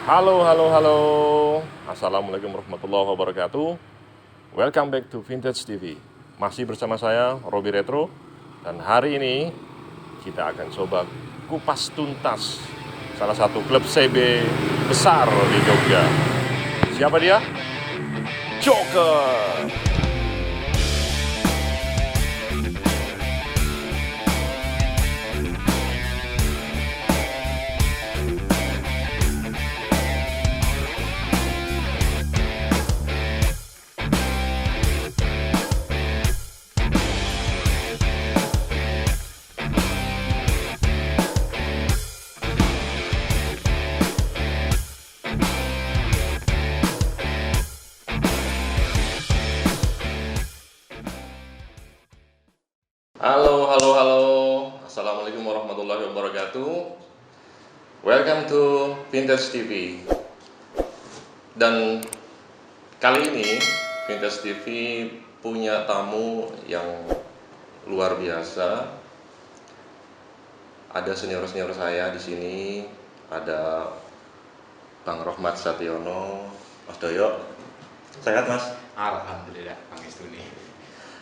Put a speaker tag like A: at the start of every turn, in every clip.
A: Halo, halo, halo. Assalamualaikum warahmatullahi wabarakatuh. Welcome back to Vintage TV. Masih bersama saya, Robi Retro. Dan hari ini kita akan coba kupas tuntas salah satu klub CB besar di Jogja. Siapa dia? Joker. Halo, halo, halo. Assalamualaikum warahmatullahi wabarakatuh. Welcome to Vintage TV. Dan kali ini Vintage TV punya tamu yang luar biasa. Ada senior-senior saya di sini. Ada Bang Rohmat Sationo, Mas Doyo. Sehat, Mas?
B: Alhamdulillah, Bang Istuni.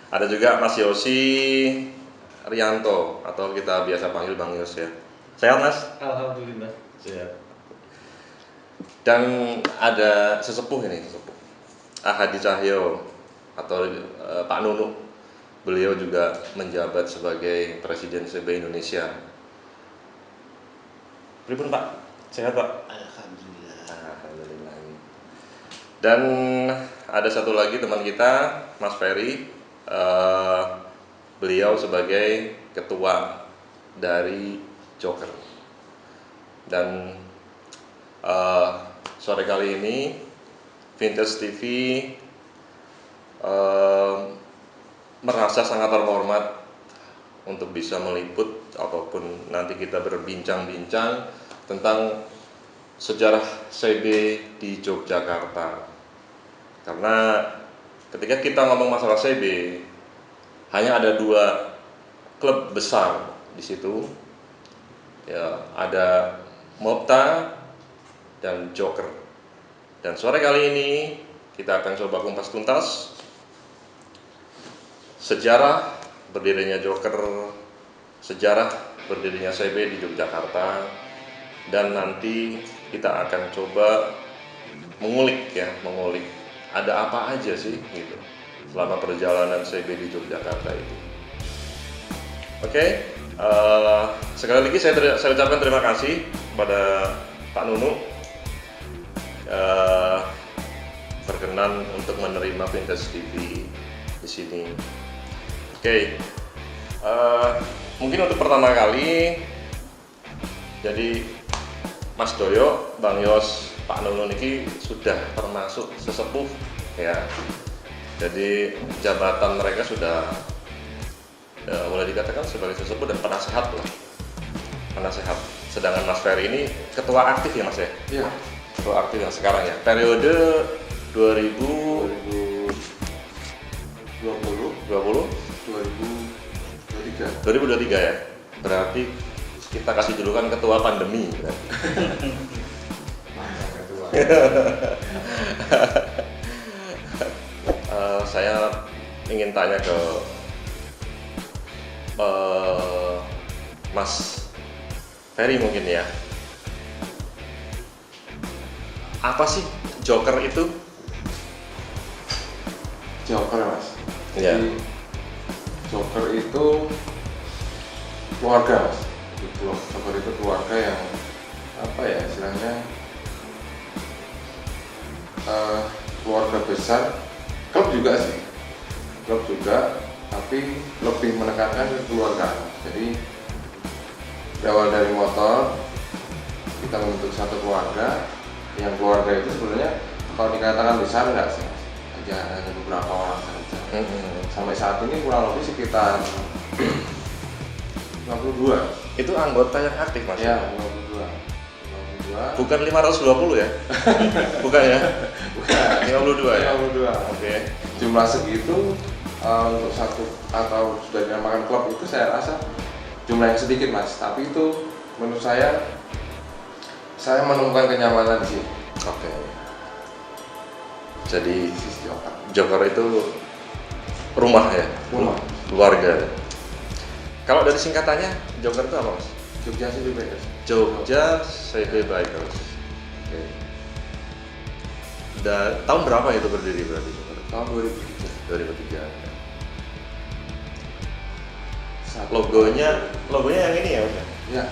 A: Ada juga Mas Yosi Rianto atau kita biasa panggil Bang Yos ya. Sehat, Mas?
B: Alhamdulillah, sehat.
A: Dan ada sesepuh ini, sesepuh Ahadi Cahyo atau Pak Nunu. Beliau juga menjabat sebagai Presiden CB Indonesia. Pripun, Pak? Sehat, Pak?
B: Alhamdulillah.
A: Alhamdulillah. Dan ada satu lagi teman kita, Mas Ferry. Beliau sebagai ketua dari Joker. Dan sore kali ini Vintage TV merasa sangat terhormat untuk bisa meliput ataupun nanti kita berbincang-bincang tentang sejarah CB di Yogyakarta. Karena ketika kita ngomong masalah CB, hanya ada dua klub besar di situ. Ya, ada Mopta dan Joker. Dan sore kali ini kita akan coba kumpas tuntas sejarah berdirinya Joker, sejarah berdirinya CB di Yogyakarta, dan nanti kita akan coba mengulik ada apa aja sih gitu selama perjalanan CB di Yogyakarta itu. Oke, sekali lagi saya ucapkan terima kasih kepada Pak Nunu berkenan untuk menerima Vintage TV di sini. Oke, mungkin untuk pertama kali, jadi Mas Doyo, Bang Yos, Pak Nunu niki sudah termasuk sesepuh ya. Jadi jabatan mereka sudah boleh dikatakan sebagai sesepuh dan penasehat lah. Penasehat. Sedangkan Mas Ferry ini ketua aktif ya, Mas ya?
B: Iya.
A: Ketua aktif yang sekarang ya. Periode
B: 2020, 2023
A: ya. Berarti kita kasih julukan ketua pandemi berarti.
B: ketua.
A: Saya ingin tanya ke Mas Ferry mungkin ya. Apa sih Joker itu?
B: Joker, Mas.
A: Iya.
B: Jadi, Joker itu keluarga, Mas. Joker itu keluarga yang apa ya istilahnya, keluarga besar. Klub juga sih, klub juga, tapi lebih menekankan ke keluarga. Jadi berawal dari motor, kita membentuk satu keluarga. Yang keluarga itu sebenarnya kalau dikatakan besar enggak sih, hanya beberapa orang saja. Sampai saat ini kurang lebih sekitar 52.
A: Itu anggota yang aktif, Mas?
B: Ya, 52.
A: Bukan 520 ya? Bukan ya?
B: Bukan.
A: 52 ya?
B: 52.
A: Oke.
B: Jumlah segitu untuk satu atau sudah dinamakan klub itu saya rasa jumlah yang sedikit, Mas. Tapi itu menurut saya saya menemukan kenyamanan di sini.
A: Oke. Jadi
B: Sisi Joker.
A: Joker itu rumah ya,
B: Rumah.
A: keluarga. Kalau dari singkatannya Joker itu apa mas?
B: Jogja City Bikers.
A: Jogja CB Bikers. Oke. Tahun berapa itu berdiri berarti?
B: Tahun 2003.
A: 2003. Logonya yang ini ya mas?
B: Ya.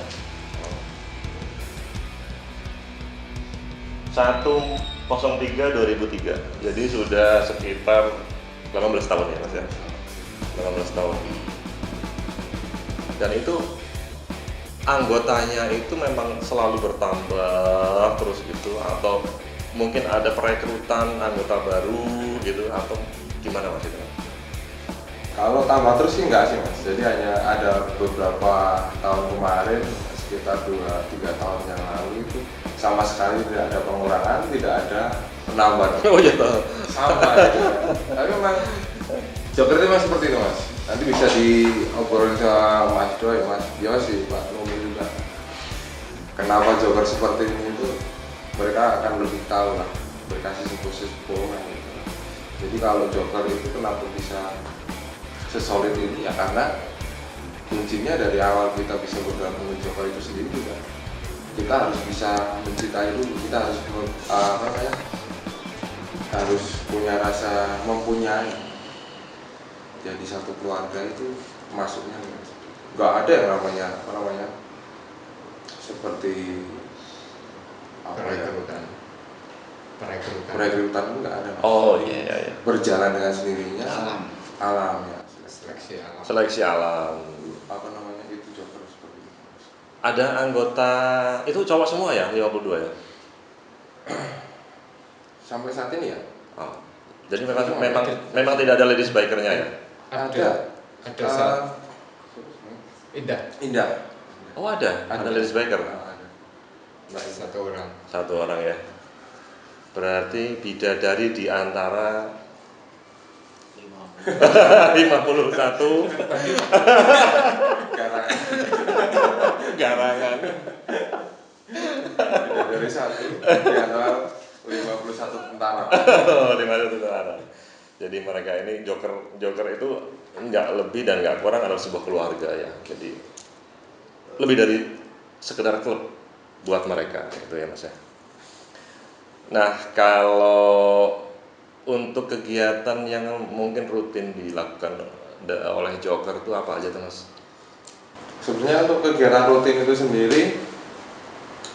A: 103 2003. Jadi sudah sekitar 18 tahun ya mas ya. 18 tahun. Dan itu anggotanya itu memang selalu bertambah terus gitu, atau mungkin ada perekrutan anggota baru gitu, atau gimana mas itu?
B: Kalau tambah terus sih enggak sih mas. Jadi hanya ada beberapa tahun kemarin, sekitar 2-3 tahun yang lalu itu sama sekali tidak ada pengurangan, tidak ada penambahan.
A: Oh iya.
B: Sama gitu kan. Tapi memang Joker itu memang seperti itu mas. Nanti bisa diobrolin sama Mas Doi, Mas Yosi, Pak Numi juga. Kenapa Joker seperti ini itu mereka akan lebih tahu lah, berkasih sepuh-sepuh gitu. Jadi kalau Joker itu kenapa bisa sesolid ini ya karena kuncinya dari awal kita bisa bergabung dengan Joker itu sendiri juga. Kita harus bisa mencintai dulu, kita harus harus punya rasa mempunyai. Jadi satu keluarga itu masuknya nggak ada yang namanya seperti perekrutan itu nggak ada.
A: Oh iya.
B: Berjalan dengan sendirinya alam ya,
A: Seleksi alam.
B: apa namanya itu Joker seperti itu.
A: Ada anggota itu cowok semua ya, 52 ya?
B: Sampai saat ini ya
A: Oh. Jadi memang tidak ada ladies bikernya ya?
B: ada Indah.
A: Oh ada ladies biker.
B: Ada.
A: Satu orang ya. Berarti bidadari di antara 51 garangan.
B: Dari satu di antara 51 tentara.
A: 51 tentara. Jadi mereka ini Joker itu nggak lebih dan nggak kurang adalah sebuah keluarga ya. Jadi lebih dari sekedar klub buat mereka itu ya mas ya. Nah kalau untuk kegiatan yang mungkin rutin dilakukan oleh Joker itu apa aja tuh mas?
B: Sebenarnya untuk kegiatan rutin itu sendiri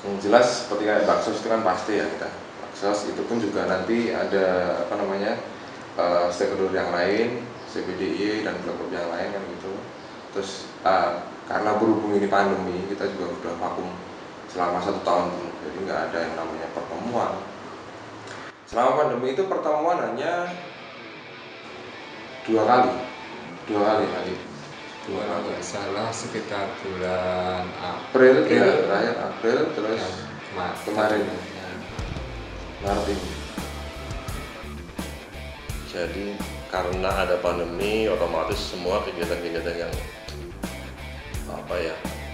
B: yang jelas seperti kayak baksos itu kan pasti ya kita. Baksos itu pun juga nanti ada stakeholder yang lain, CPDI dan klub-klub yang lain kan gitu. Terus karena berhubung ini pandemi kita juga udah vakum selama 1 tahun, jadi nggak ada yang namanya pertemuan. Selama pandemi itu pertemuan hanya 2 kali.
C: Kalau salah sekitar bulan
B: April terakhir April terus kemarin Maret ini.
A: Jadi karena ada pandemi otomatis semua kegiatan-kegiatan yang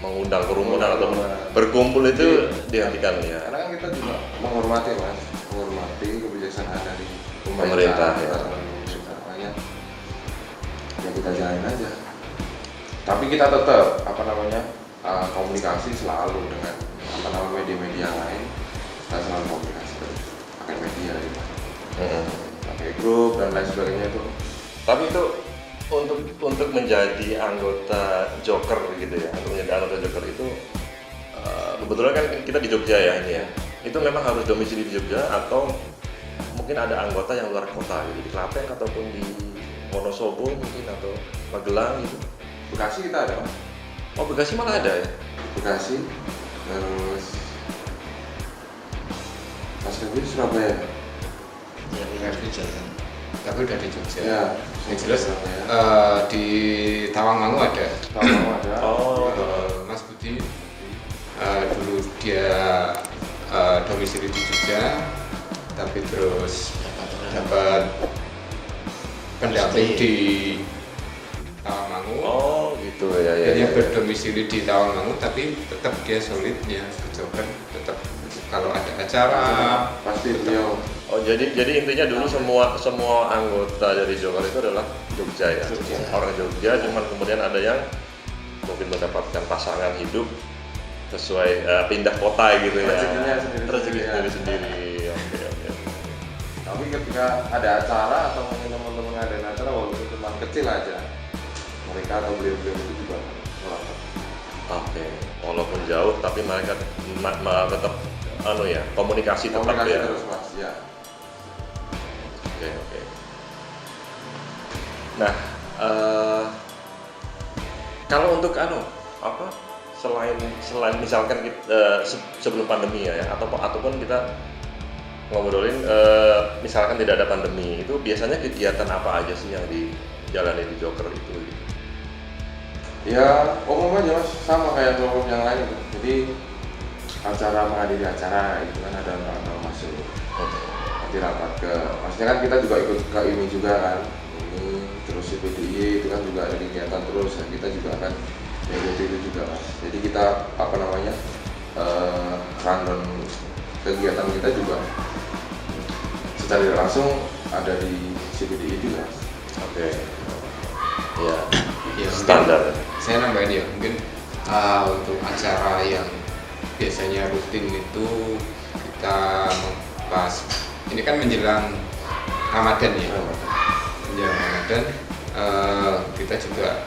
A: mengundang kerumunan atau berkumpul itu dihentikan ya.
B: Karena kan kita juga menghormati kebijaksanaan dari
A: Pemerintah ya.
B: Makanya ya kita jalanin aja. Tapi kita tetap komunikasi selalu dengan media-media lain. Kita selalu komunikasi terus pakai media gitu. Pakai grup dan lain sebagainya itu.
A: Tapi itu untuk menjadi anggota Joker gitu ya, untuk menjadi anggota Joker itu kebetulan kan kita di Jogja ya ini ya. Itu memang harus domisili di Jogja atau mungkin ada anggota yang luar kota gitu, di Klaten ataupun di Wonosobo mungkin atau Magelang gitu.
B: Bekasi kita ada mas.
A: Oh Bekasi malah ada ya?
B: Bekasi, terus Mas Kevin Surabaya.
C: Tapi udah di Jogja.
B: Ya,
C: Yang jelas di Tawangmangu ada.
A: Oh.
C: Mas Budi dulu dia domisili di Jogja, tapi terus dapat pendamping di Tawangmangu.
A: Oh gitu ya.
C: Dia berdomisili di Tawangmangu, tapi tetap dia solid ya, Joker tetap kalau ada acara
B: pasti beliau.
A: Oh jadi intinya dulu semua anggota dari Joker itu adalah Jogja ya.
B: Jogja.
A: Orang Jogja, cuman kemudian ada yang mungkin mendapatkan pasangan hidup sesuai pindah kota gitu ya.
B: Rezekinya sendiri-sendiri,
A: Rezeki
B: ya.
A: sendiri-sendiri. Oke.
B: Tapi ketika ada acara atau mungkin teman-teman ada acara walaupun cuma kecil aja, mereka atau beliau-beliau itu juga melakukan.
A: Oke. Walaupun jauh tapi mereka tetap komunikasi tetap
B: Komunikasi
A: ya.
B: terus mas, ya.
A: Oke. Nah, kalau untuk selain misalkan kita, sebelum pandemi ya, ataupun kita ngobrolin misalkan tidak ada pandemi, itu biasanya kegiatan apa aja sih yang dijalani di Joker itu?
B: Ya umum aja mas, sama kayak kelompok yang lain itu. Jadi acara menghadiri acara itu kan ada undang masuk. Nanti rapat ke, maksudnya kan kita juga ikut ke ini juga kan, ini terus CPDI itu kan juga ada kegiatan terus, dan kita juga akan mengikuti itu juga mas. Jadi kita rundown kegiatan kita juga secara langsung ada di CPDI juga.
A: Oke. Ya.
C: ya
A: Standar.
C: saya nambahin ya mungkin untuk acara yang biasanya rutin itu kita pas ini kan menjelang Ramadan ya, menjelang Ramadan kita juga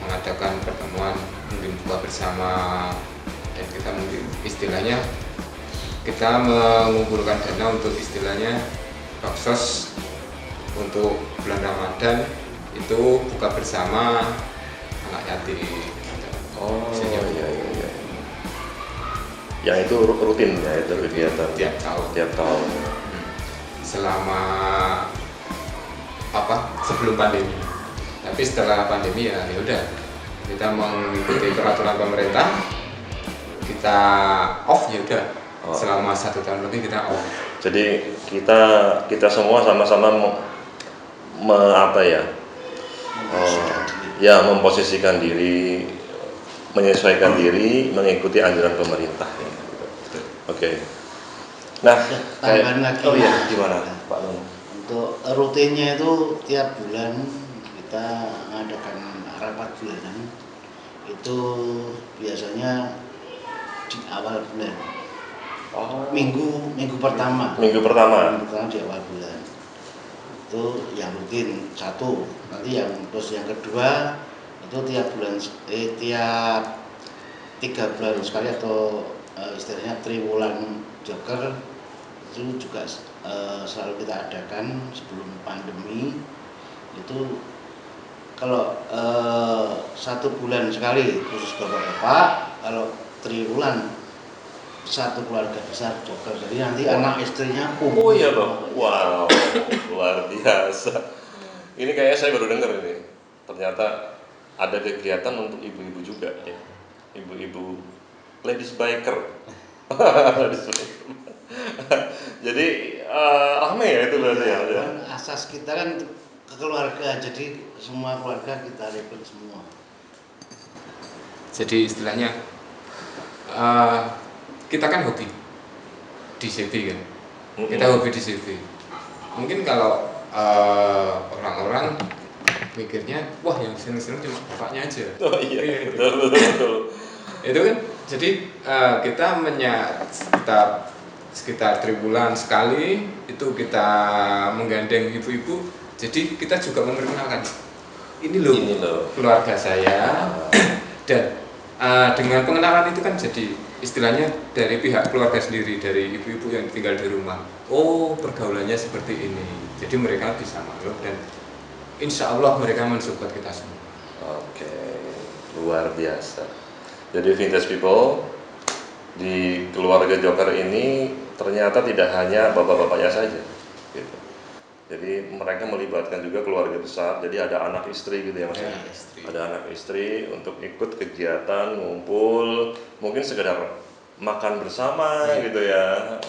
C: mengadakan pertemuan mungkin buka bersama, dan kita mungkin istilahnya kita mengumpulkan dana untuk istilahnya baksos untuk bulan Ramadan itu buka bersama anak yatim.
A: Oh iya. Yang itu rutin ya, itu kegiatan tiap tahun.
C: Selama sebelum pandemi. Tapi setelah pandemi ya udah kita mengikuti peraturan pemerintah, kita off ya udah. Selama 1 tahun lebih kita off.
A: Jadi kita semua sama-sama memposisikan diri, menyesuaikan diri, mengikuti anjuran pemerintah. Ya, gitu. Oke. Nah,
D: tambahan lagi.
A: Oh iya, gimana Pak Nun?
D: Untuk rutinnya itu tiap bulan kita mengadakan rapat bulanan. Itu biasanya di awal bulan. Minggu pertama.
A: Minggu pertama
D: di awal bulan. Itu yang rutin satu. Nanti terus yang kedua itu tiap 3 bulan sekali atau istilahnya triwulan Joker itu juga selalu kita adakan sebelum pandemi. Itu kalau 1 bulan sekali khusus bapak-bapak, kalau triwulan 1 keluarga besar Joker, jadi nanti anak istrinya kumpul.
A: Oh iya Bang, wow, luar biasa. Ini kayaknya saya baru dengar ini. Ternyata ada kegiatan untuk ibu-ibu juga ya, ibu-ibu ladies biker. Jadi rame ya itu berarti ya.
D: Asas kita kan keluarga, jadi semua keluarga kita rekrut semua.
C: Jadi istilahnya kita kan hobi di CV kan, kita hobi di CV. Mungkin kalau orang-orang mikirnya, wah yang seneng-seneng cuma bapaknya aja.
A: Oh iya, betul.
C: Itu kan, jadi kita sekitar triwulan sekali itu kita menggandeng ibu-ibu. Jadi kita juga memperkenalkan ini loh keluarga saya. Dan dengan pengenalan itu kan jadi istilahnya dari pihak keluarga sendiri, dari ibu-ibu yang tinggal di rumah, oh pergaulannya seperti ini, jadi mereka bisa maklum dan insya Allah mereka mensupport kita semua.
A: Oke, luar biasa. Jadi vintage people di keluarga Joker ini ternyata tidak hanya bapak-bapaknya saja gitu. Jadi mereka melibatkan juga keluarga besar, jadi ada anak istri gitu ya Mas. Ada anak istri untuk ikut kegiatan, ngumpul, mungkin sekedar makan bersama gitu ya.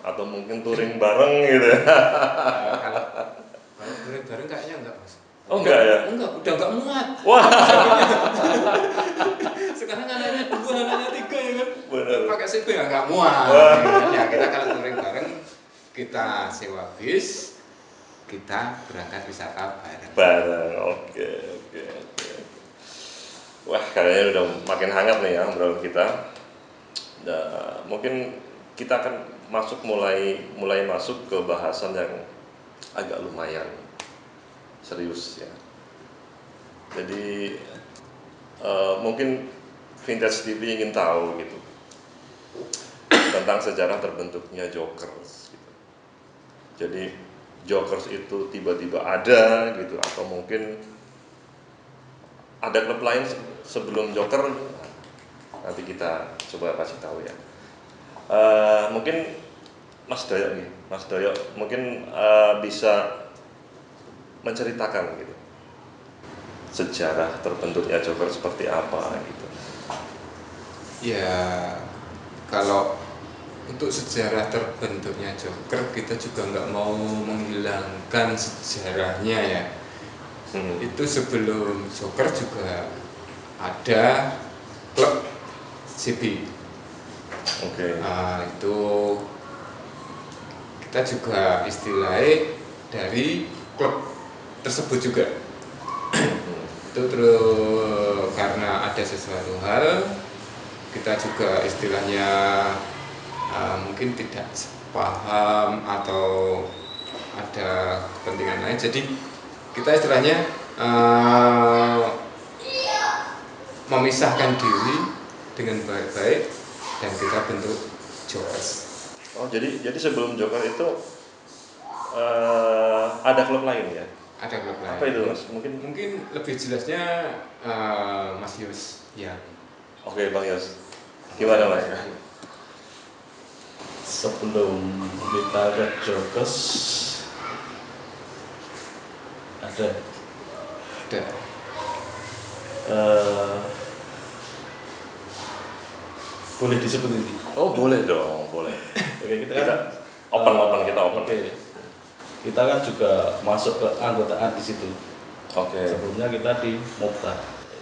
A: Atau mungkin touring bareng gitu ya.
C: Kalau touring bareng kayaknya enggak Mas.
A: Oh enggak ya?
C: Enggak, udah enggak muat.
A: Wah.
C: Sekarang anaknya 2, anaknya 3 ya kan.
A: Benar.
C: Pakai Persib ya nggak muat. Ya kita kalau touring bareng kita sewa bis, kita berangkat wisata bareng.
A: Bareng, oke. Wah, kayaknya udah makin hangat nih ya obrolan kita. Nah, mungkin kita akan mulai masuk ke bahasan yang agak lumayan serius ya. Jadi mungkin Vintage TV ingin tahu gitu tentang sejarah terbentuknya Jokers gitu. Jadi Jokers itu tiba-tiba ada gitu, atau mungkin ada klub lain sebelum Joker. Nanti kita coba kasih tahu ya. Mungkin Mas Doyo mungkin bisa menceritakan gitu sejarah terbentuknya Joker seperti apa gitu.
C: Ya, kalau untuk sejarah terbentuknya Joker kita juga nggak mau menghilangkan sejarahnya ya. Itu sebelum Joker juga ada klub CB.
A: Oke.
C: Nah, itu kita juga istilahnya dari klub tersebut juga. Itu terus karena ada sesuatu hal kita juga istilahnya mungkin tidak paham atau ada kepentingan lain, jadi kita istilahnya memisahkan diri dengan baik-baik dan kita bentuk Jokers.
A: Oh, jadi sebelum Joker itu ada klub lain ya?
C: Ada klub lain.
A: Apa itu Mas?
C: Mungkin lebih jelasnya Mas Yus ya.
A: Oke, Bang Yos. Gimana Mas?
E: Sebelum kita ke Jokers ada boleh disebut ini?
A: Oh, boleh dong, boleh.
E: Oke, kita
A: open.
E: Oke. Kita kan juga masuk ke anggotaan di situ.
A: Oke.
E: Sebelumnya kita di Mopta.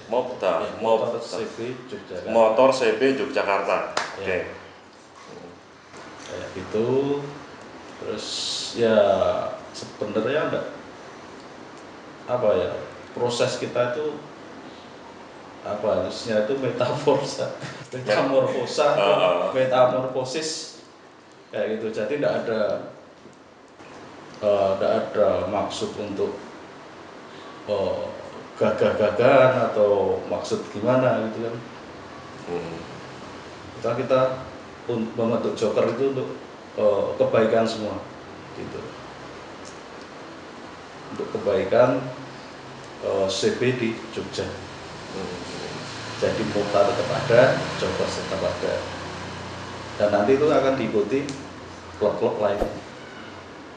A: Motor
E: CB Yogyakarta.
A: Motor CB Yogyakarta. Oke.
E: Kayak gitu. Terus ya sebenarnya enggak apa ya, proses kita itu apa harusnya itu metamorfosis kayak gitu. Jadi tidak ada maksud untuk gagah-gagahan atau maksud gimana gitu kan. Kita membentuk Joker itu untuk kebaikan semua gitu, untuk kebaikan CB di Jogja. Jadi Mopta tetap ada, Joker tetap ada, dan nanti itu akan diikuti klub-klub lain.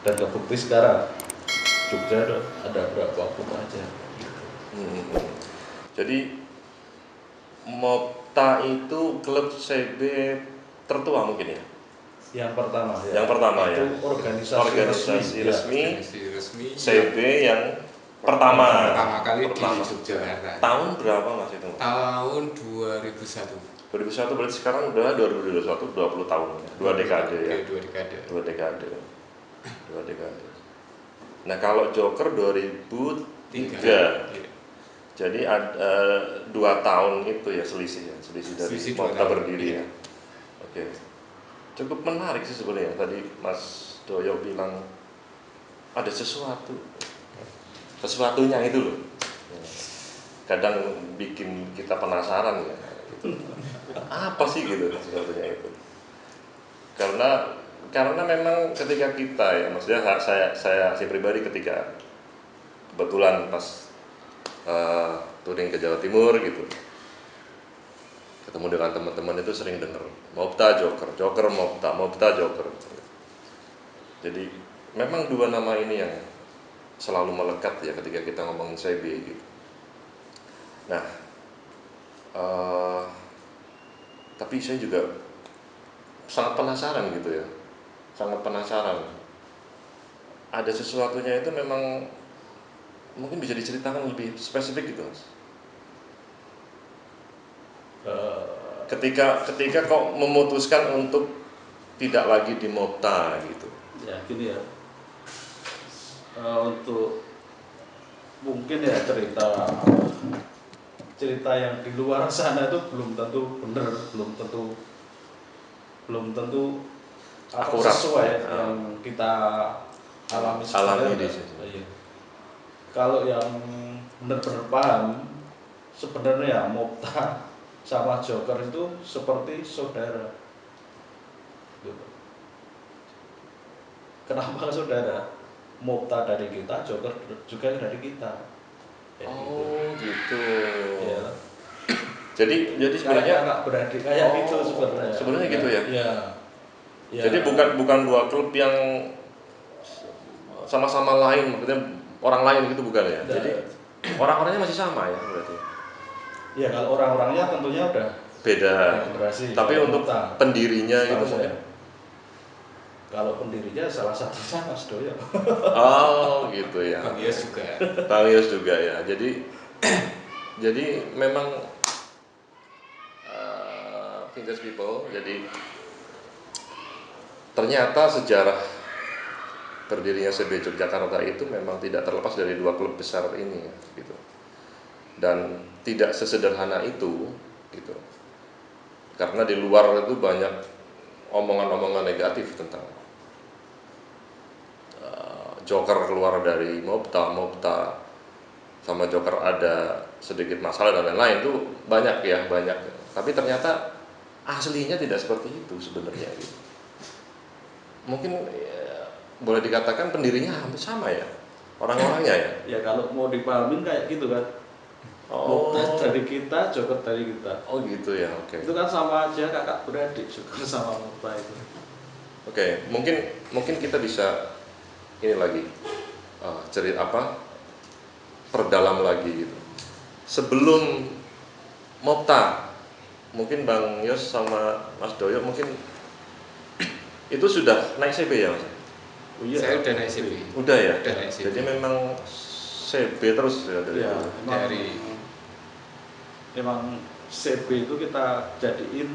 E: Dan kebukti sekarang Jogja ada berapa klub aja gitu.
A: Jadi Mopta itu klub CB tertua mungkin ya?
E: Yang pertama
A: ya.
E: Itu organisasi
A: resmi
C: resmi
A: CB yang pertama
C: kali di Yogyakarta.
A: Tahun berapa Mas itu?
C: Tahun 2001.
A: 2001 berarti sekarang udah 2021, 20 tahun ya. 2 dekade ya. 2 dekade. Nah, kalau Joker 2003. Jadi ada 2 tahun itu ya selisih dari Mopta berdiri ya. Oke. Cukup menarik sih sebenarnya. Tadi Mas Doyo bilang ada sesuatunya itu loh. Kadang bikin kita penasaran ya. Gitu. Apa sih gitu sesuatunya itu? Karena memang ketika kita ya, maksudnya saya pribadi ketika kebetulan pas touring ke Jawa Timur gitu, ketemu dengan teman-teman itu sering dengar Mopta Joker Mopta Joker. Jadi memang 2 nama ini yang selalu melekat ya ketika kita ngomongin CB gitu. Nah, tapi saya juga sangat penasaran gitu ya, ada sesuatunya itu memang mungkin bisa diceritakan lebih spesifik gitu Mas. ketika kok memutuskan untuk tidak lagi di Mopta gitu.
E: Ya gini ya, untuk mungkin ya cerita yang di luar sana itu belum tentu benar, belum tentu
A: Akurat.
E: sesuai yang kita alami
A: Di
E: sebenarnya.
A: situ.
E: Iya. Kalau yang benar-benar paham, sebenarnya Mopta sama Joker itu seperti saudara. Gitu. Kenapa saudara? Mopta dari kita, Joker juga dari kita. Kayak
A: Gitu.
E: Ya.
A: Jadi
E: Kayak
A: sebenarnya
E: kakak beradik kayak gitu sebenarnya.
A: Sebenarnya gitu ya.
E: Iya. Ya.
A: Jadi bukan dua klub yang sama-sama lain, maksudnya orang lain gitu bukan ya.
E: Nah.
A: Jadi orang-orangnya masih sama ya berarti.
E: Ya kalau orang-orangnya tentunya udah
A: Beda.
E: generasi.
A: Tapi
E: Kalau
A: untuk
E: Mopta,
A: pendirinya
E: setahu
A: gitu
E: saya.
A: mungkin.
E: Kalau pendirinya salah satunya Mas Doyo.
A: Oh gitu ya.
C: Bang Yos juga.
A: Bang Yos juga ya. Jadi memang Fingers People. Jadi ternyata sejarah berdirinya CB Yogyakarta itu memang tidak terlepas dari dua klub besar ini gitu. Dan tidak sesederhana itu gitu. Karena di luar itu banyak omongan-omongan negatif tentang Joker keluar dari Mopta sama Joker ada sedikit masalah dan lain-lain itu banyak. Tapi ternyata aslinya tidak seperti itu sebenarnya gitu. Mungkin boleh dikatakan pendirinya hampir sama ya, orang-orangnya ya.
E: Ya kalau mau dipahamin kayak gitu kan. Mopta dari kita, Joker dari kita.
A: Oh gitu ya, oke.
E: Itu kan sama aja kakak beradik Joker sama Mopta itu.
A: Oke, mungkin kita bisa ini lagi cerita perdalam lagi gitu. Sebelum Mopta, mungkin Bang Yos sama Mas Doyo mungkin itu sudah naik CB ya Mas?
E: Oh, iya.
C: Saya udah naik CB.
A: Udah ya.
C: Udah naik CB.
A: Jadi memang CB terus ya dari
E: Ya,
A: dulu.
E: emang CB itu kita jadiin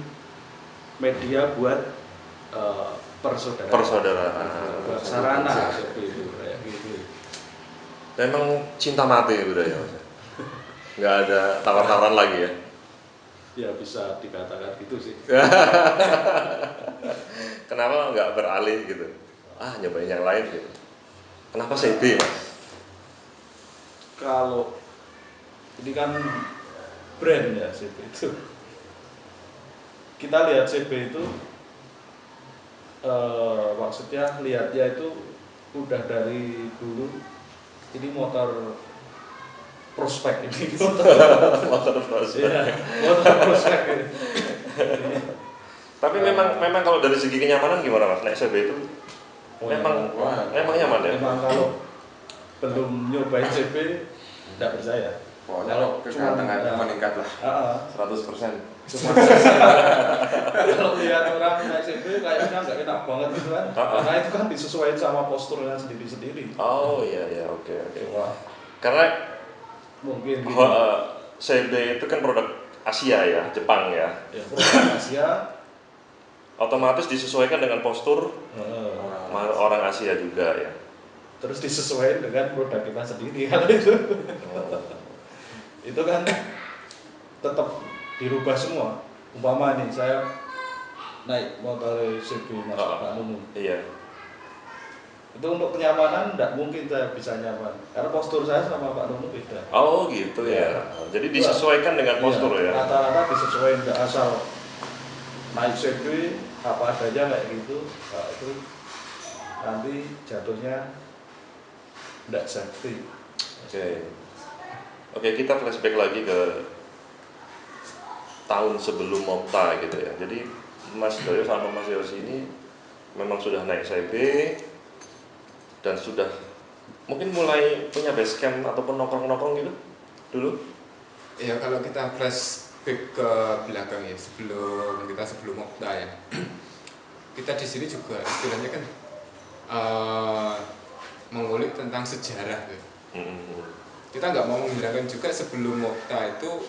E: media buat persaudaraan. Buat sarana CB itu kayak gitu.
A: Memang cinta mati udah ya Mas. Nggak ada tawar-tawaran lagi ya.
E: Ya bisa dikatakan gitu sih.
A: Kenapa nggak beralih gitu? Nyobain yang lain gitu. Kenapa CB Mas?
E: Kalau ini kan brand ya CB itu. Kita lihat CB itu maksudnya lihatnya itu udah dari dulu ini motor prospek ini
A: Motor prospek.
E: ya, motor prospek ini.
A: Tapi memang kalau dari segi kenyamanan gimana Mas? Naik CB itu memang nyaman ya?
E: Memang kalau belum nyobain CB tidak percaya.
B: Pokoknya kegantengan meningkat lah 100%.
E: Kalau lihat orang naik CB kayaknya nggak enak banget gitu kan. Karena itu kan disesuaikan sama posturnya sendiri-sendiri.
A: Oh iya oke.
E: Wah,
A: Karena
E: mungkin gitu.
A: CB itu kan produk Asia ya, Jepang ya.
E: Ya, produk Asia
A: Otomatis disesuaikan dengan postur orang Asia juga ya.
E: terus disesuaikan dengan produk kita sendiri kalau itu. Itu kan tetap dirubah semua. Umpama nih saya naik motor CB Mas Pak Nunu.
A: Iya.
E: Itu untuk kenyamanan tidak mungkin saya bisa nyaman karena postur saya sama Pak Nunu beda.
A: Oh gitu ya. Jadi disesuaikan dengan postur ya.
E: Rata-rata disesuaikan, nggak asal naik CB apa adanya kayak gitu. Nah, itu nanti jatuhnya tidak safety.
A: Oke, kita flashback lagi ke tahun sebelum Mopta gitu ya. Jadi Mas Doyo sama Mas Yosi ini memang sudah naik CB dan sudah mungkin mulai punya base camp ataupun nongkrong-nongkrong gitu dulu.
C: Ya kalau kita flashback ke belakang ya sebelum Mopta ya. Kita di sini juga istilahnya kan mengulik tentang sejarah gitu. Kita nggak mau menghilangkan juga sebelum Mopta itu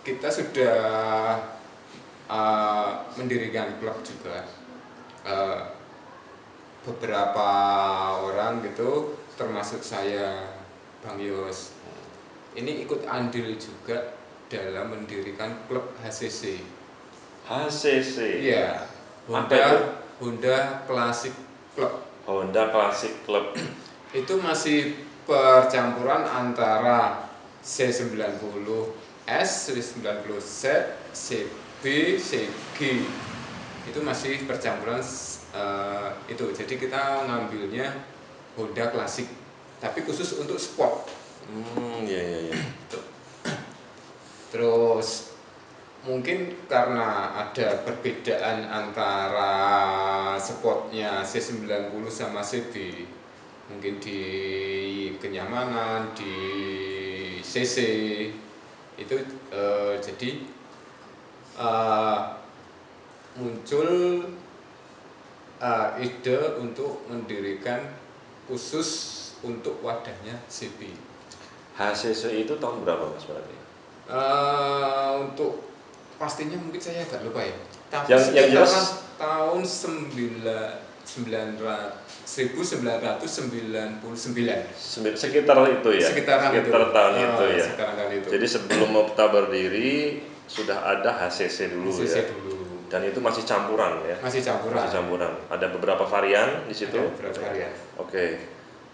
C: kita sudah mendirikan klub juga. Beberapa orang gitu, termasuk saya, Bang Yos, ini ikut andil juga dalam mendirikan klub HCC.
A: HCC.
C: Iya,
A: Apa itu?
C: Honda Classic Club.
A: Honda Classic Club.
C: Itu masih percampuran antara C90S, C90Z, CB, CG. Itu masih percampuran itu. Jadi kita ngambilnya Honda Classic, tapi khusus untuk sport.
A: Iya.
C: Terus mungkin karena ada perbedaan antara spotnya C90 sama CB, mungkin di kenyamanan, di CC itu jadi muncul ide untuk mendirikan khusus untuk wadahnya CB.
A: HCC itu tahun berapa Mas berarti?
C: Untuk pastinya mungkin saya agak lupa ya. Tapi
A: Yang jelas
C: tahun 1999.
A: Sekitar itu ya.
C: Sekitar
A: tahun itu ya.
C: Sekitaran tahun itu.
A: Jadi sebelum Mopta berdiri sudah ada HCC dulu
C: HCC
A: ya.
C: dulu.
A: Dan itu masih campuran ya.
C: Masih campuran.
A: Ada beberapa varian di situ.
C: Ada beberapa varian.
A: Oke.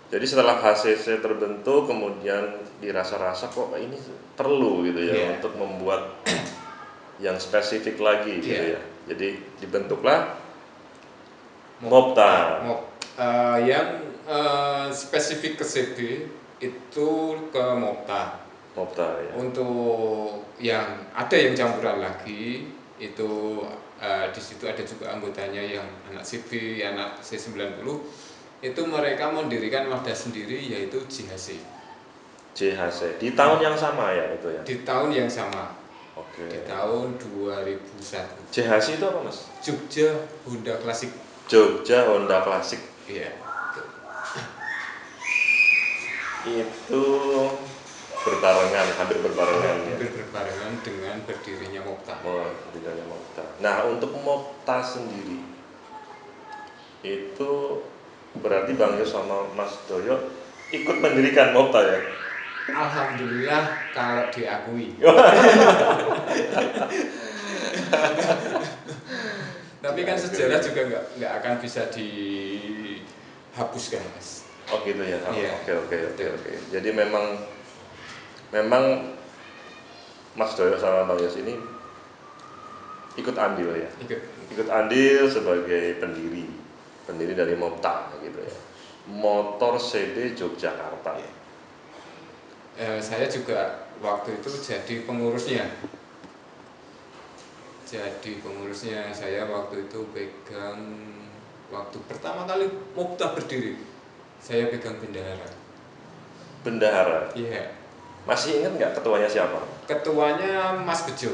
A: Jadi setelah HCC terbentuk, kemudian dirasa-rasa kok ini perlu gitu ya untuk membuat yang spesifik lagi gitu ya. Jadi dibentuklah Mopta.
C: Yang spesifik ke CB itu ke Mopta.
A: Ya.
C: Untuk yang ada yang campuran lagi itu di situ ada juga anggotanya yang anak CB, anak C90. Itu mereka mendirikan wadah sendiri yaitu JHC.
A: Di tahun yang sama ya itu ya.
C: Di tahun yang sama.
A: Oke.
C: Di tahun 2001.
A: JHC itu apa Mas?
C: Jogja Honda Classic.
A: Jogja Honda Classic.
C: Iya.
A: Itu hampir berbarengan ya.
C: Hampir berbarengan dengan berdirinya Mopta.
A: Berdirinya Mopta. Nah, untuk Mopta sendiri itu berarti Bang Yos sama Mas Doyo ikut mendirikan Mopta ya?
C: Alhamdulillah kalau diakui. Tapi kan sejarah juga nggak akan bisa dihapuskan, Mas.
A: Oh gitu ya.
C: Iya.
A: Oke. Jadi memang Mas Doyo sama Bang Yos ini ikut andil ya. Ikut andil sebagai pendiri dari Mopta gitu ya. Motor CD Yogyakarta.
C: Saya juga waktu itu jadi pengurusnya. Saya waktu itu pegang waktu pertama kali Mopta berdiri. Saya pegang bendahara.
A: Bendahara?
C: Iya.
A: Masih ingat nggak ketuanya siapa?
C: Ketuanya Mas Bejo.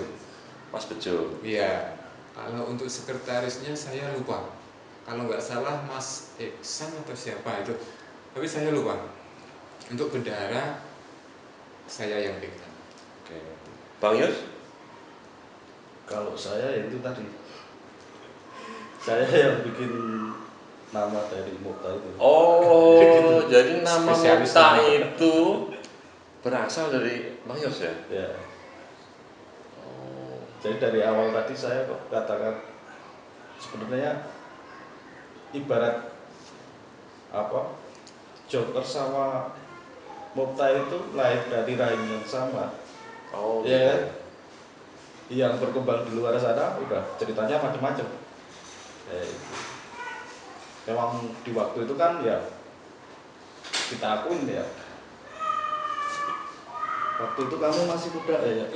A: Mas Bejo?
C: Iya. Kalau untuk sekretarisnya saya lupa. Kalau nggak salah Mas Iksan atau siapa itu. Tapi saya lupa. Untuk bendahara saya yang pegang.
A: Oke. Bang Yos?
E: Kalau saya itu tadi, saya yang bikin nama dari Mopta itu.
A: Oh, jadi nama
C: Spesialis
A: Mopta
C: nama.
A: itu berasal dari Bang Yos ya?
E: Ya. Jadi dari awal tadi saya kok katakan sebenarnya ibarat apa? Joker sama Mopta itu lahir dari rahim yang sama.
A: Oh,
E: Ya
A: gitu.
E: kan? Yang berkembang di luar sana udah ceritanya macam-macam. Memang di waktu itu kan ya kita akuin ya. Waktu itu kamu masih muda ya.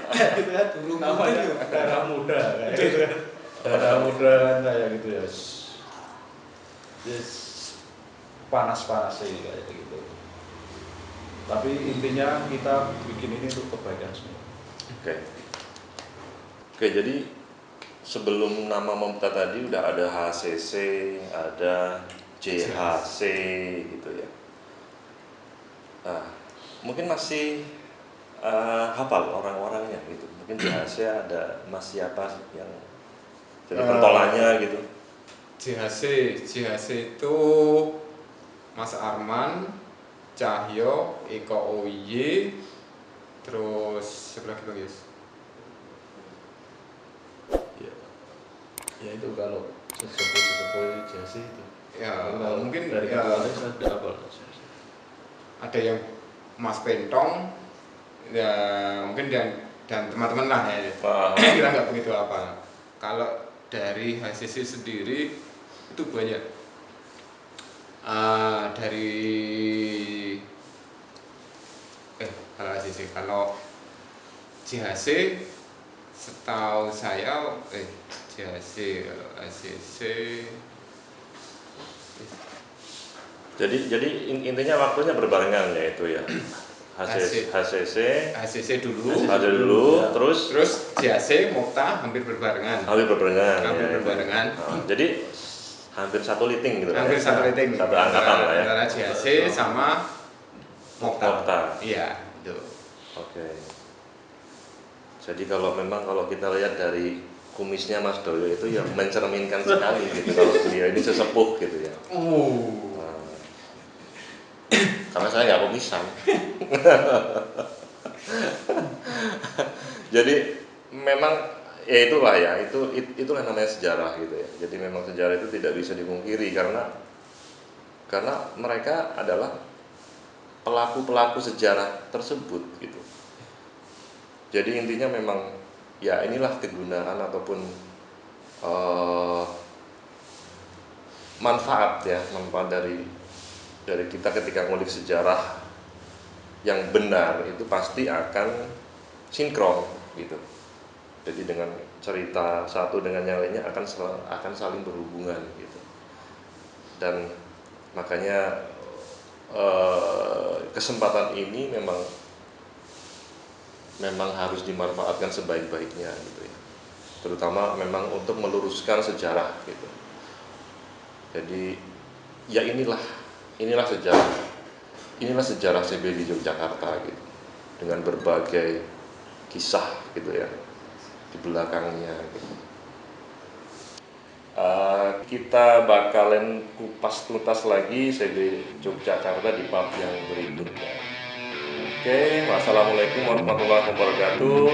E: Kayak gitu kan dulu namanya darah muda kayak gitu kan. Darah muda kan kayak gitu ya. Yes, panas-panas sih kayak gitu. Tapi intinya kita bikin ini untuk kebaikan semua.
A: Oke, jadi sebelum nama Mopta tadi udah ada HCC, ada JHC gitu ya. Nah, mungkin masih hafal orang-orangnya gitu. Mungkin di Asia ada Mas siapa yang jadi pentolannya gitu.
C: JHC itu Mas Arman, Cahyo, Eko Oye, terus siapa lagi Bang Yus?
E: Ya itu kalau sesepuh jasi itu.
C: Ya
E: Kalau
C: mungkin
E: dari
C: ya,
E: keluarga saya ada apa?
C: ada yang Mas Pentong, ya mungkin dan teman-teman lah ya. Kita nggak begitu apa. Kalau dari HCC sendiri itu banyak. Dari HCC kalau JHC setahu saya JHC kalau HCC
A: Jadi intinya waktunya berbarengan ya itu ya. HCC
C: dulu,
A: ada dulu, terus
C: JHC Mokta hampir berbarengan.
A: Jadi hampir satu liting gitu.
C: Hampir satu liting.
A: Satu angkatan lah ya.
C: Antara JHC sama Mokta. Iya, itu.
A: Oke. Jadi kalau kita lihat dari kumisnya Mas Doyo itu ya mencerminkan sekali gitu kalau beliau ini sesepuh gitu ya. Karena saya nggak kumisan. Jadi memang ya itulah ya, itulah namanya sejarah gitu ya. Jadi memang sejarah itu tidak bisa dipungkiri karena mereka adalah pelaku sejarah tersebut gitu. Jadi intinya memang ya inilah kegunaan ataupun manfaat dari kita ketika ngulik sejarah yang benar itu pasti akan sinkron gitu. Jadi dengan cerita satu dengan yang lainnya akan saling berhubungan gitu. Dan makanya kesempatan ini memang harus dimanfaatkan sebaik-baiknya gitu ya. Terutama memang untuk meluruskan sejarah gitu. Jadi ya inilah sejarah CB di Yogyakarta gitu, dengan berbagai kisah gitu ya di belakangnya gitu. Kita bakalan kupas tuntas lagi CB Yogyakarta di part yang berikutnya. Oke, wassalamualaikum warahmatullahi wabarakatuh.